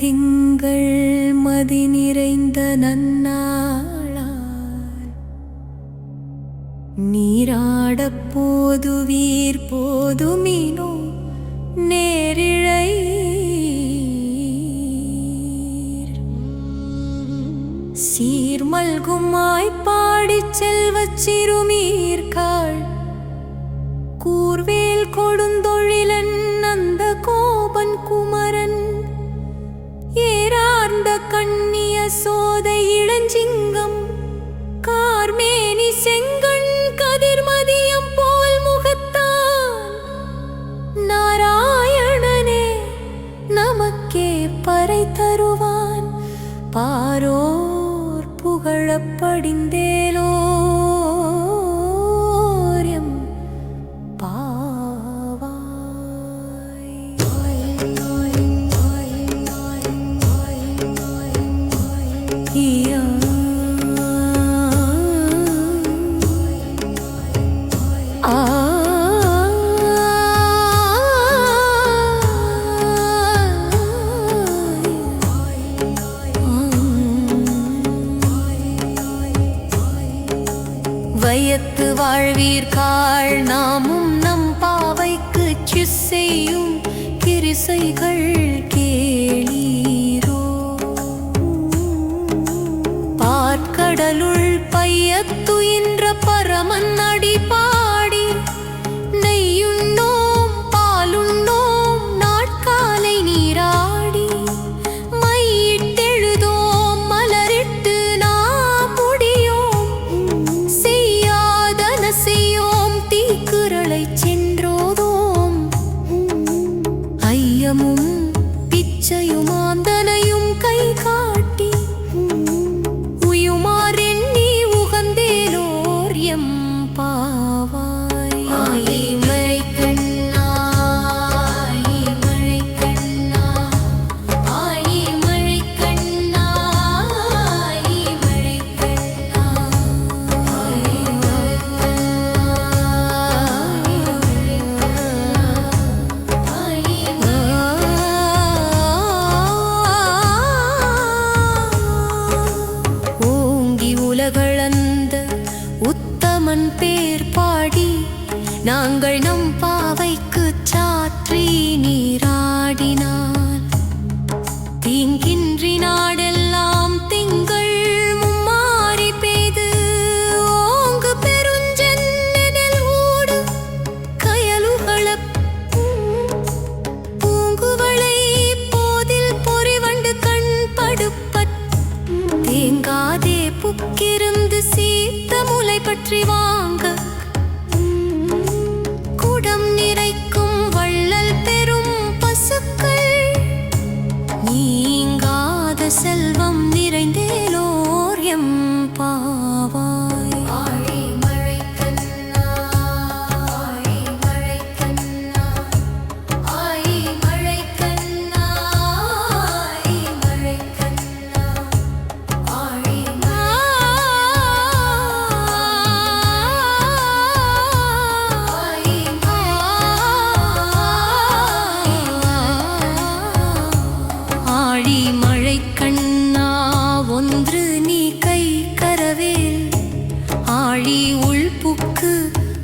திங்கள் மதி நிறைந்த நன்னாளால் நீராடப் போதுவீர் போதுமினோ நேரிழை சீர்மல்குமாய் பாடிச் செல்வச் சிறுமீர்காள் கூர்வேல் கொடுந்தொழிலன் அந்த கோபன் குமரன் ஏறார்ந்த கண்ணிய சோதை இளஞ்சிங்கம் கார்மேனி செங்கண் கதிர்மதியம் போல் முகத்தான் நாராயணனே நமக்கே பறை தருவான் பாரோர் புகழப்படிந்தேலோ வையத்து வாழ்வீர்காள் நாமும் நம் பாவைக்கு செய்யும் கிரிசைகள் கேளீரோ பார்க்கடலுள் பையத்துயின்ற பரமன் அடி பாடி நெய்யுண்ணோம் பாலுண்ணோம் நாட்காலை நீராடி மையிட்டெழுதோம் மலரிட்டு நாம் முடியோம் செய்யாதன செய்யோம் தீக்குறளை சென்றோதோம் ஐயமும் பிச்சையுமாந்தனையும் கை காட்டி உயுமாறெண்ணி உகந்தேலோர் எம் பாவாய் ஆயி மழைக்கண்ணா ஆயி மழைக்கண்ணா ஆயி மழைக்கண்ணா ஆயி மழைக்கண்ணா ஆயி ஓங்கி உலகளந்த உத்தமன் பேர் பாடி நாங்கள் நம் பாவைக்கு சாற்றி நீராடினான் தீங்கின்றி நாடெல்லாம் திங்கள் மும்மாறி பெய்து ஓங்கு பெருஞ்சென்னெனில் ஊடு கயலுகளப் பூங்குவளை போதில் பொறிவண்டு கண் படுப்பட் தேங்காதே புக்கிருந்து சீத்த முலை பற்றி வாங்க குடம் நிறைக்கும் வள்ளல் பெரும் பசுக்கள் நீங்காத செல்வம் நிறைந்தேலோர் எம் பாவாய் ஆழி மழைக்கண்ணா ஆழி மழைக்கண்ணா ஆழி மழைக்கண்ணா ஆழி மழைக்கண்ணா ஆழி ஆழி மழைக்கண்ணா ஒன்று நீ கை கரவேல் ஆழி உள்புக்கு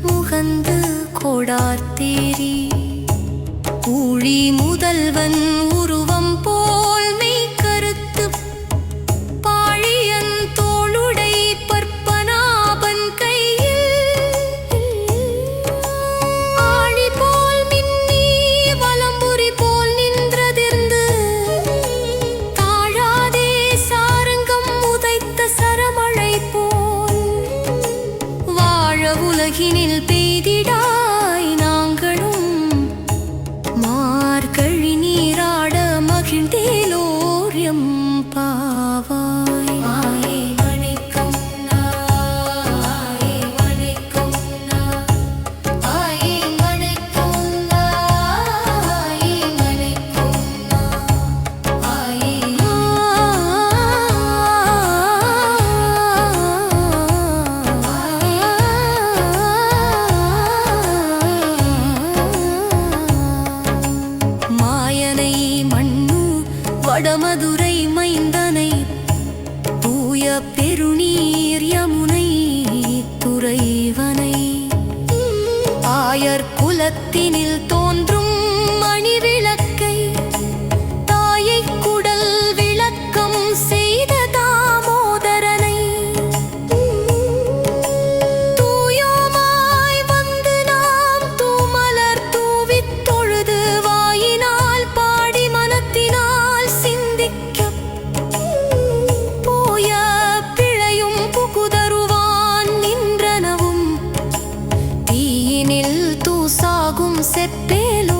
முகந்து கோடார்த்தேரி ஊழி முதல்வன் உருவம் போல் மெய் கருத்து பாழியன் தோளுடை பற்பனாபன் கையில் ஆழி போல் மின்னி வலம்புரி போல் நின்றதிர்ந்து தாழாதே சாரங்கம் உதைத்த சரமழை போல் வாழ உலகினில் பெய்திடாய் நாங்களும் மார்கழி நீராட உலகினில் தோன்றும் மணி விளக்கை தாயை குடல் விளக்கம் செய்த தாமோதரனை தூயோமாய் வந்து நாம் தூமலர் தூவித் தொழுது வாயினால் பாடி மனத்தினால் சிந்திக்கப் போய பிழையும் புகுதருவான் நின்றனவும் தீயினில் தூசாகும் செப்பேலோர்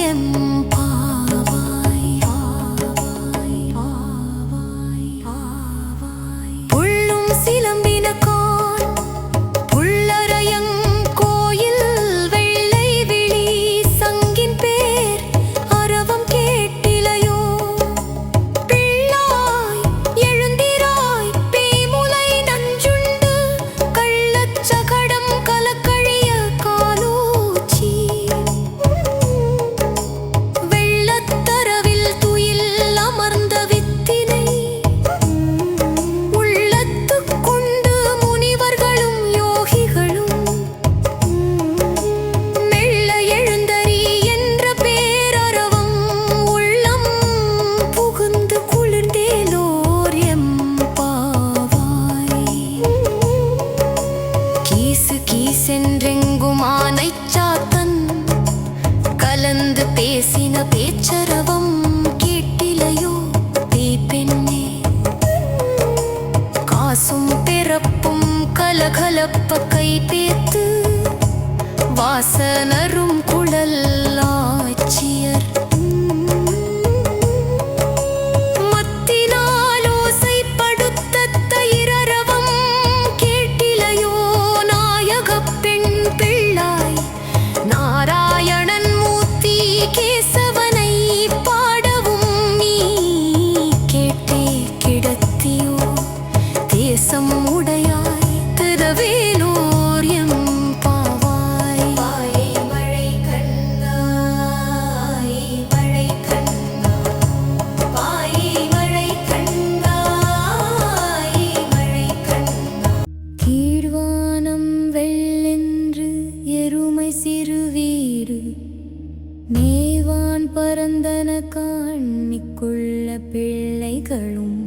எம் பாவாய் ஆவாய் ஆவாய் ஆவாய் புள்ளும் சிலம்பினகான் புள்ளரையங் கோயில் வெள்ளை விழி சங்கின் பேர் அரவம் கேட்டிலையோ பிள்ளாய் எழுந்திராய் பேமுலை நஞ்சுண்டு கள்ளச்சகடம் கலக்கழிய காலூச்சி வெள்ளத்தரவில் துயில் அமர்ந்த வித்தினை உள்ளத்துக் கொண்டு முனிவர்களும் யோகிகளும் மெல்ல எழுந்தரி என்ற பேரரவம் உள்ளம் புகுந்து குளிர்ந்தேலோர் எம் பாவாய் கீசு கீசென்றெங்கும் ஆனைச் சாத்தன் கலந்து பேசின பேச்சரவம் கேட்டிலையோ தேப்பெண்ணே காசும் பிறப்பும் கலகலப்ப கை பேத்து வாசனரும் குழல் ஆட்சியர் மத்தினால் ஓசைப்படுத்த தயிரரவம் கேட்டிலையோ நாயகப் பெண் பிள்ளாய் நாராயணன் மூர்த்தி கேசவனை பாடவும் நீ கேட்டே கிடத்தியோ தேசம் உடையாய் திருவேலோர் எம் பாவாய் வாயை மழை கண்டாய் மழை கண்டா வாயை மழை கண்டாய் மழை கண்டா கீழ்வானம் வெள்ளென்று எருமை சிறு வீடு மேவான் பரந்தன காணிக்குள்ள பிள்ளைகளும்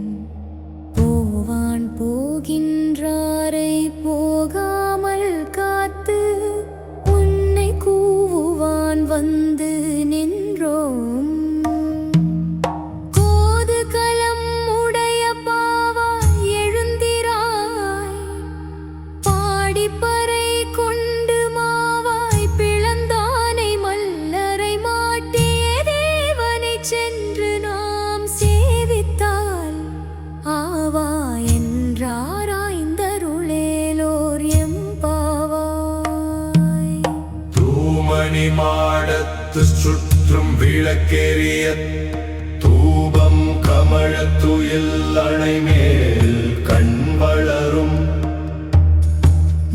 போவான் போகின்றாரை போகாமல் காத்து உன்னை கூவுவான் வந்து நின்றோம் கோதுகலம் உடைய பாவாய் எழுந்திராய் பாடிப்பறை கொண்டு மாவாய் பிளந்தானை மல்லரை மாட்டிய தேவனைச் சென்று நாம் சேவித்தால் ஆவா என்றாராய்ந்தருளேலோர் எம் பாவாய் தூமணி மாடத்து சுற்றும் விளக்கெரிய தூபம் கமழத்துயில் அணைமேல் கண் வளரும்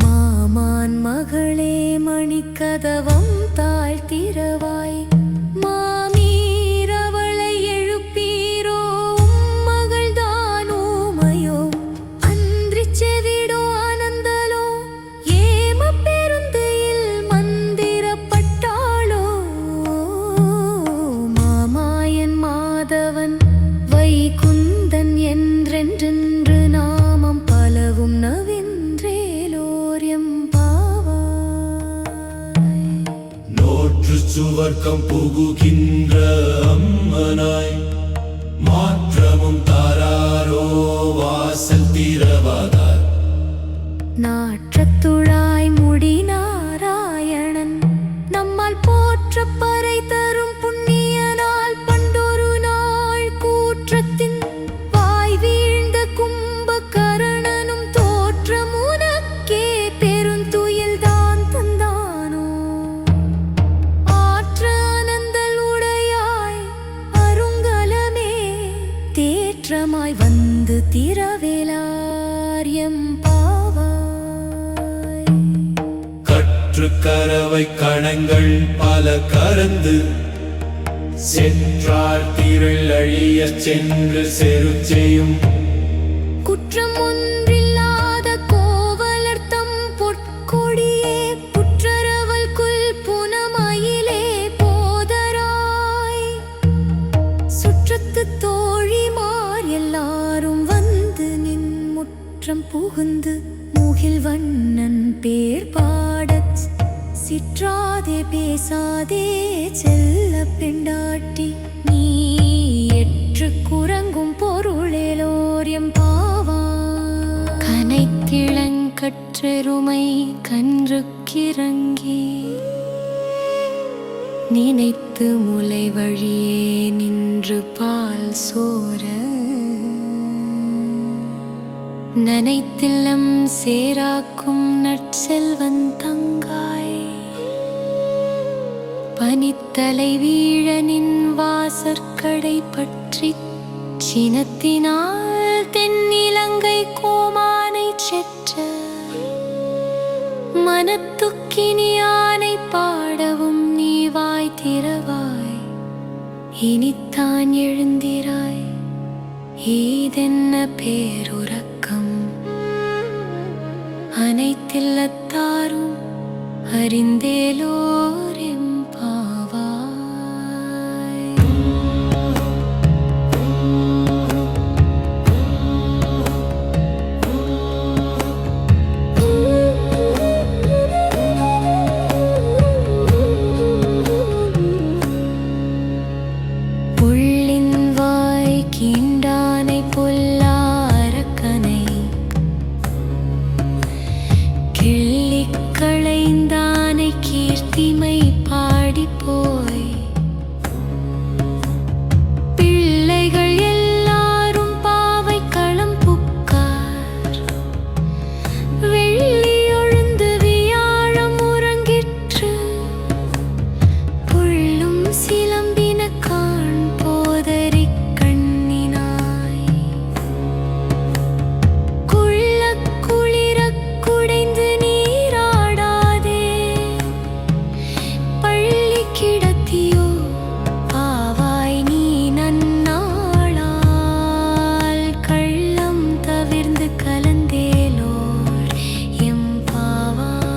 மாமான் மகளே மணிக்கதவம் தாழ்த்திரவாய் மாமீரவளை எழுப்பீரோ மகள்தான் ஊமையோ அன்றிச் செவிடோ ஆனந்தலோ ஏம பெருந்தையில் மந்திரப்பட்டாளோ மாமாயன் மாதவன் வைகுந்தன் என்றென்றென்று நாமம் பலவும் நவின்றேலோர் எம் பாவாய் நோற்று சுவர்க்கம் புகுகின்ற அம்மனாய் மாற்றமும் தாராரோ வாசல் திறவாதார் நாற்றத்துழாய் முடி நாராயணன் நம்மால் போற்றப் பறை தரும் புண்ணிய நாள் பண்டொரு நாள் கூற்றத்தின் வாய் வீழ்ந்த கும்பகரணனும் தோற்றம் உனக்கே பெருந்துயில்தான் தந்தானோ ஆற்ற ஆனந்தல் உடையாய் அருங்கலமே தேற்றமாய் வந்து திரவேலார் எம் பாவாய் கற்று கரவை கணங்கள் பல கறந்து சென்றார் திரள் அழியச் சென்று செருச்செய்யும் குற்றம் ஒன்றில்லாத கோவலர்த்தம் பொற்கொடியே புற்றரவல் குல் புனமயில் மணிவண்ணன் பேர் பாடச் சிற்றாதே பேசாதே செல்ல பெண்டாட்டி நீ எற்று குரங்கும் பொருளேலோரியம் பாவா கனைக்கிழங்கற்றெருமை கன்றுக்கிறங்கி நினைத்து முலை வழியே நின்று பால் சோர நனைத்தில்லம் சேராக்கும் நற்செல்வன் தங்காய் பனித்தலை வீழ நின் வாசற்கடை பற்றி சினத்தினால் தென்னிலங்கை கோமானை செற்ற மனத்துக்கினியானை பாடவும் நீ வாய் திறவாய் இனித்தான் எழுந்திராய் ஈதென்ன பேருறக்கம் அனைத்தில்லத்தாரும் அறிந்தேலோர் எம்பாவாய். புள்ளின் வாய் கீண்டானை பொல்லா அரக்கனை கிள்ளிக் களைந்தானை கீர்த்திமை பாடிப்போய் பிள்ளைகள் எல்லாரும் பாவை களம் புக்கார் வெள்ளி ஒழுந்து வியாழம் உறங்கிற்று புள்ளும் சிலம்பின காண் போதரிக் கண்ணினாய் குள்ளக் குளிரக் குடைந்து நீராடாதே பள்ளி கிடத்தியோ பாவாய் நீ நன்னாளால் கள்ளம் தவிர்ந்து கலந்தேலோர் எம்பாவாய்.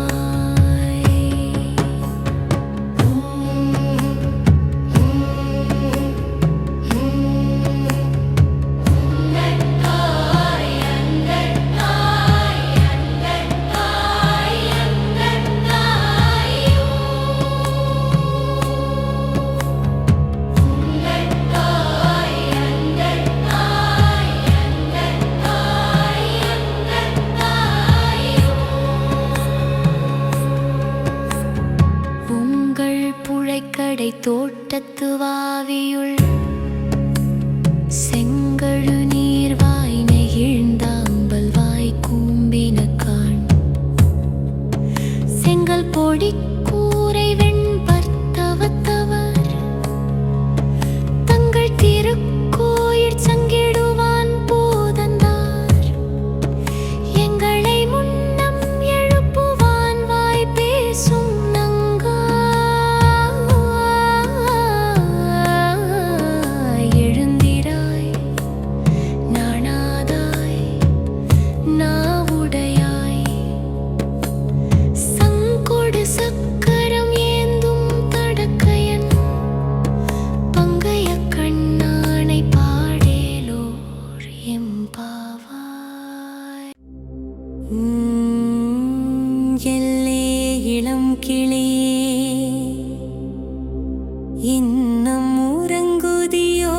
உங்கள் புழைக்கடை தோட்டத்து வாவியுள் செங்கழு நீர்வாய் நெகிழ்ந்தாம்பல் வாய் கூம்பின காண் செங்கல் பொடி கூரை வெண்பர்த்தவத்தவர் தங்கள் திருக்கோயிற் சங்கிடுவான் போதந்தார் எங்களை முன்னம் எழுப்புவான் வாய் பேசும் நங்காய் எழுந்திராய் நாணாதாய் நாவுடையாய் சங்கொடு சக்கரம் ஏந்தும் தடக்கையன் பங்கைய கண்ணானை பாடேலோர் எம்பாவாய். எல்லே இளம் கிளியே இன்னும் உறங்குதியோ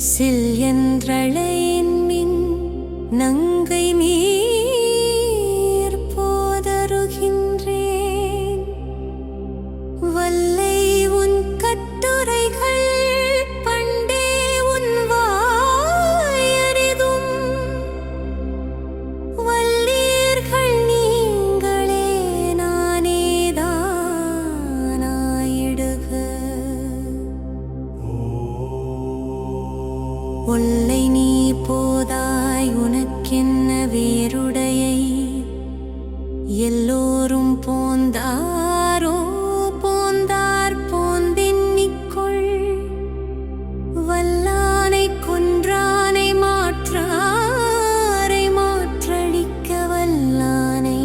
சில் என்றழையின் மின் நங்கை நீர் போதருகின்றேன் வல்லை உன் கட்டுரைகள் பண்டே உன் வாயறிதும் வல்லீர்கள் நீங்களே நானேதானாயிடுக ஒல்லை நீ போதாய் உனக்கென்ன வேறுடையை எல்லோரும் போந்தாரோ போந்தார் போந்தென்னிக்கொள் வல்லானை கொன்றானை மாற்றாரை மாற்றழிக்க வல்லானை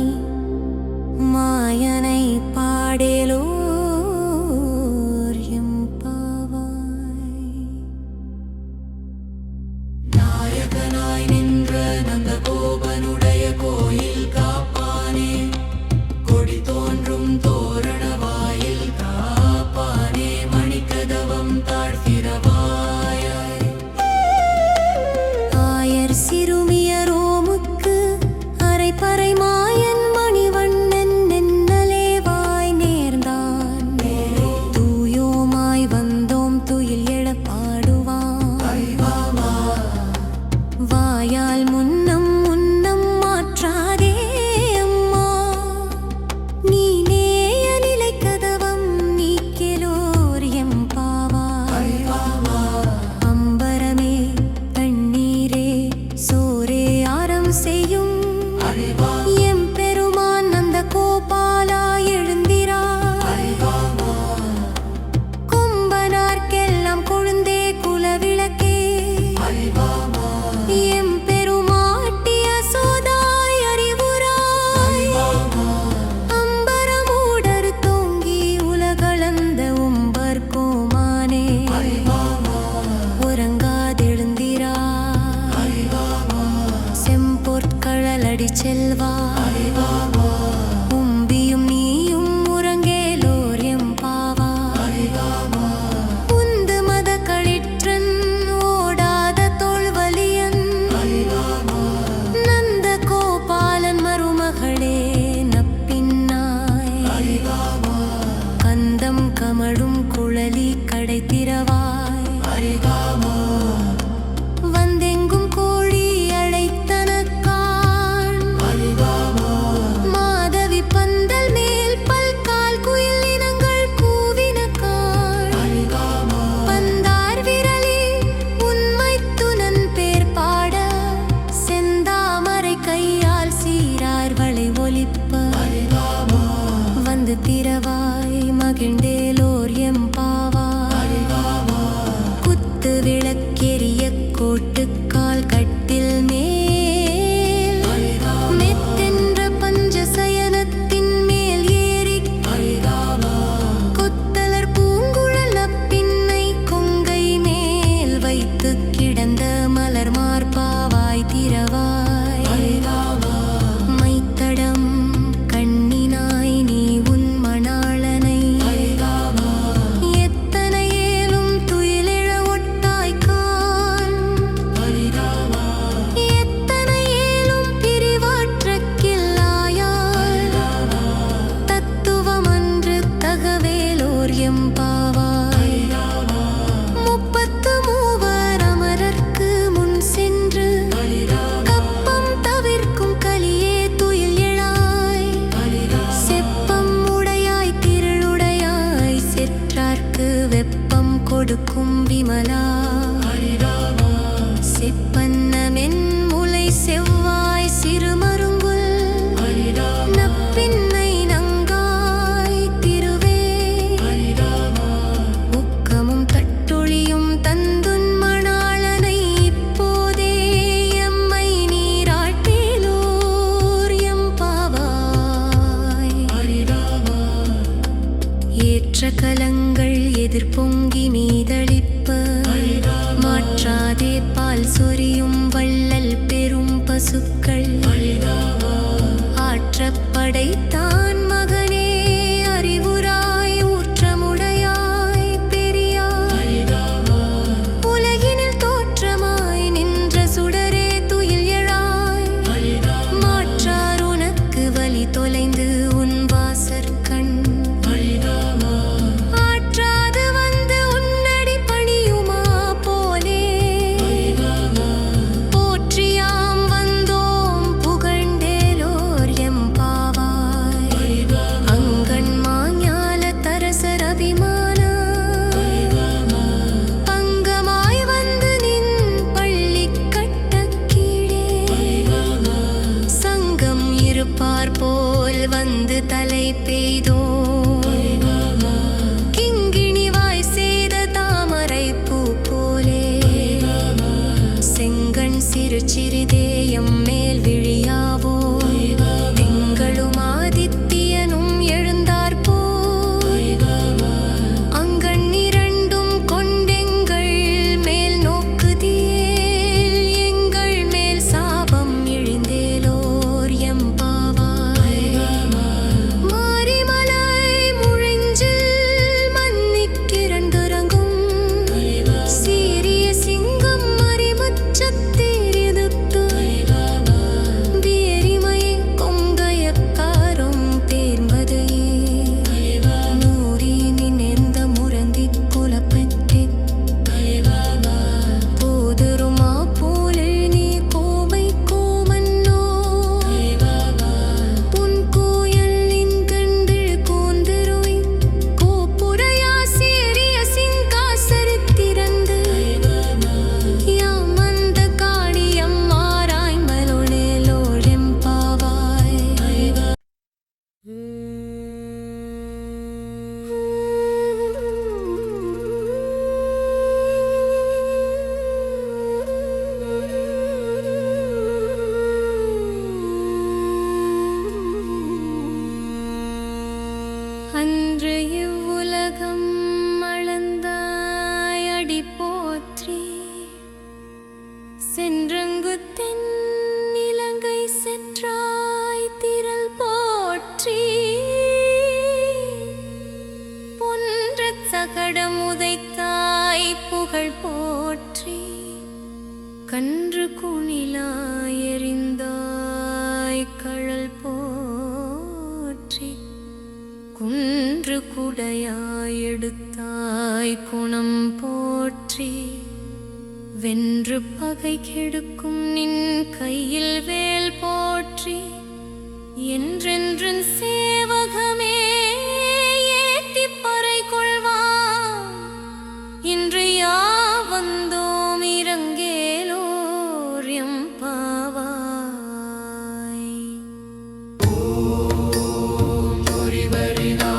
மாயனை பாடேலோர் எம்பாவாய். நாயக வந்து திரவாய் மகிழ்ந்தேலோர் எம்பாவாய் குத்து விளக்கெரிய கோட்டுக்கால் கட்டில் மேல் மெத்தென்ற பஞ்சசயனத்தின் மேல் ஏறி கொத்தலர் பூங்குழல் அப்பின்னை கொங்கை மேல் வைத்து கிடந்த மலர் மார்பாவாய் திரவாய் மைத்தடம் கண்ணினாய் நீ உன் மணாளனை எத்தனை ஏலும் துயிலெழ ஒட்டாய்க்கான் எத்தனை ஏலும் பிரிவாற்றக்கில்லாயால் தத்துவமன்று தகவேலோர் எம்பாவாய் முப்பத்து மூவர் அமரர்க்கு முன் சென்று கப்பம் தவிர்க்கும் கலியே துயில் எழாய் செப்பம் உடையாய் திருளுடையாய் செற்றார்க்கு வெப்பம் கொடுக்கும் விமலா செப்பன்னமென் முலை செவ்வாய் சிறுமருங்குல் நப்பின்னை நங்காய் திருவே உக்கமும் தட்டொழியும் தந்துன் மணாளனை இப்போதே எம்மை நீராட்டேலோர் எம்பாவாய் ஏற்ற கலங்கள் எதிர்பொங்கி மீதளிப்ப மாற்றாதே பால் சொரியும் வள்ளல் பெரும் பசுக்கள் ஆற்றப்படைத்தான் மகனே அறிவுராய் ஊற்றமுடையாய் பெரியாய் உலகினில் தோற்றமாய் நின்ற சுடரே துயில் எழாய் மாற்றார் உனக்கு வழி தொலைந்து உன் வாசற்கண் ஆற்றாது வந்து உன்னடி பணியுமா போலே போற்றியாம் வந்தோம் புகழ்ந்தேலோர் எம்பாவாய் அங்கண் மாஞால தரசர் அபிமான பங்கமாய் வந்து நின் பள்ளி கட்டக் கீழே சங்கம் இருப்பார் போல் வந்து தலை பெய்தோ கிங்கிணிவாய் செய்த தாமரை பூ போலே செங்கண் சிறு சிறிதேயம் மேல் விழியாவோ திங்களும் ஆதித்தியனும் எழுந்தார் போய் அங்கண் இரண்டும் கொண்டெங்கள் மேல் நோக்குதியேல் எங்கள் மேல் சாபம் இழிந்தேலோர் எம்பாவாய் மாரிமலை முழிஞ்சில் மன்னிக்கிறண்டுறங்கும் சீரிய சிங்கம் மறிமுச்சத்தேரிதுத்து வேரிமை கொங்கையக்காரும் தேர்ந்தது நூறி நினைந்த முரந்தி குலப்பற்றி போதுருமா போலில் நீ கோமை கோமன்னோ உன் கோயலின் கண்டில் கூந்திருவை கோப்புரையா சீரிய சிங்காசரித்திரந்து யாம் அந்த காணியம் ஆராய்மலொளேலோர் எம்பாவாய் அன்று இவ்வுலகம் அளந்தாய் அடி போற்றி சென்றங்கு தென் இலங்கை செற்றாய் திரள் போற்றி பொன்றச் சகடம் உதைத்தாய் புகழ் போற்றி கன்று குணிலாய் எறிந்தாய் கழல் போற்றி குன்று குடையாய் எடுத்தாய் குணம் போற்றி வென்று பகை கெடுக்கும் நின் கையில் வேல் போற்றி என்றென்றன் சேவகமே ஏத்திப் பறை கொள்வான் இன்று யா வந்தோம் இறங்கேலோர் எம்பாவாய் பொறிவரினா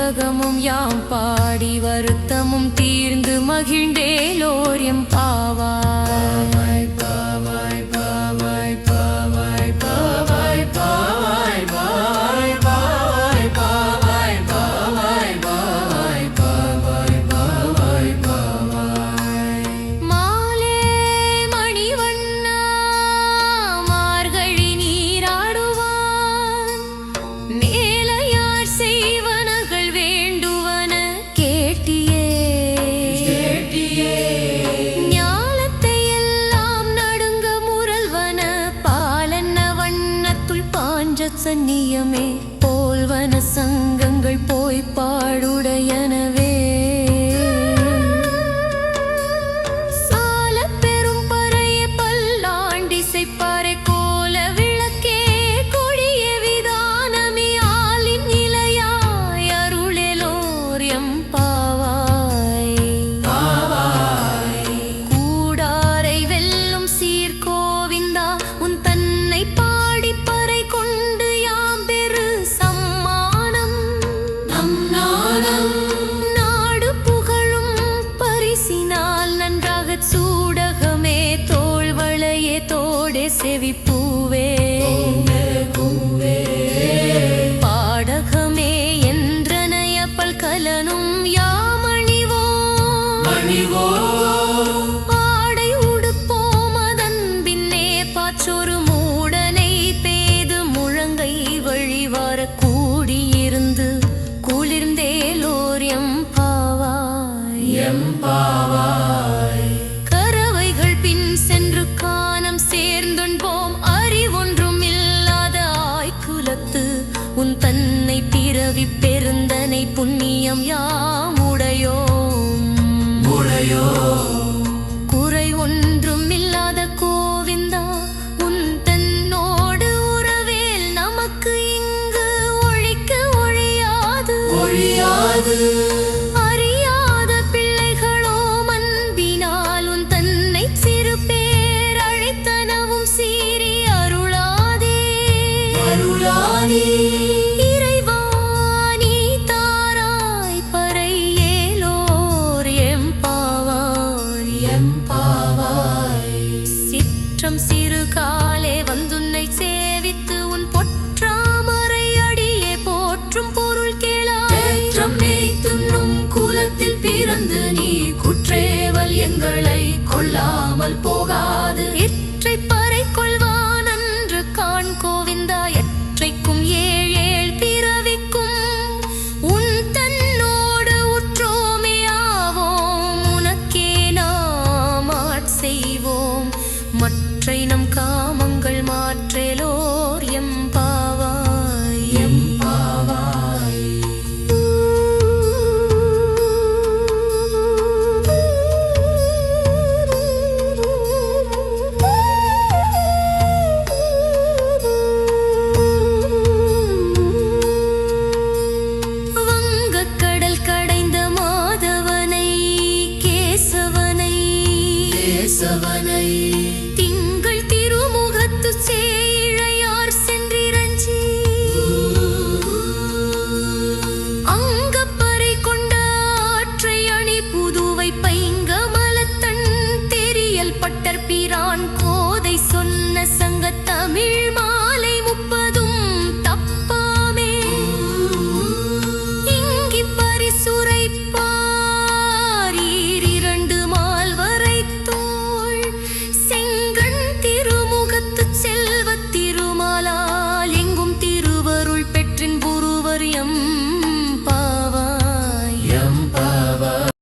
உலகமும் யாம் பாடி வருத்தமும் தீர்ந்து மகிழ்ந்தேலோர் எம் பாவாய் பாவாய் பாவாய் பாவாய் பாவாய் பாவாய் பாவாய் பாவாய் பாவாய் பாவாய் பாவாய் பாவாய் பாவாய் பாவாய். மாலே மணிவண்ணா மார்கழி நீராடுவான் மேலையார் செய்வனகள் வேண்டுவன கேட்டியே ஞாலத்தை எல்லாம் நடுங்க முரல்வன பாலன்ன வண்ணத்துள் பாஞ்ச சன்னியமே போல்வன சங்கங்கள் போய் பாடுடையனவே சால பெரும் பறையே பல்லாண்டிசைப்பாறை கோல விளக்கே கொடிய விதானமே ஆலின் நிலையாய் அருளெலோர் எம் பாவாய் கூடாரை வெல்லும் சீர்கோவிந்தா உன் தன்னை பாடி பறை கொண்டு யாம் பெரு சம்மானம் நம் நாணம் நாடு புகழும் பரிசினால் நன்றாகச் சூடகமே தோள்வளையே தோடே செவிப்பூவே பாடகமே என்றனைய பல்கலனும் யாமணிவோம் ஆடை உடுப்போம் அதன் பின்னே பாற்றொரு மூடனை பேது முழங்கை வழிவார கூடியிருந்து குளிர்ந்தேலோர் எம் பாவாய் கரவைகள் பின் சென்று கானம் சேர்ந்துண்போம் அறிவொன்றும் இல்லாத ஆய்குலத்து உன் தன்னை பிறவி பெருந்தனை புண்ணியம் யாமுடையோம் குறை ஒன்றும் இல்லாத கோவிந்தா உன் தன்னோடு உறவேல் நமக்கு இங்கு ஒழிக்க ஒழியாது அறியாத பிள்ளைகளோ அன்பினால் உன் தன்னை சிறு பேர் அழைத்தனவும் சீறி அருளாதே இறைவா நீ தாராய் பறை ஏலோர் எம் பாவாய் சிற்றம் சிறு காலே வந்துன்னை சேவித்து உன் பொற்றாமரை அடியே போற்றும் பொருள் கேளாய் துண்ணும் குலத்தில் பிறந்து நீ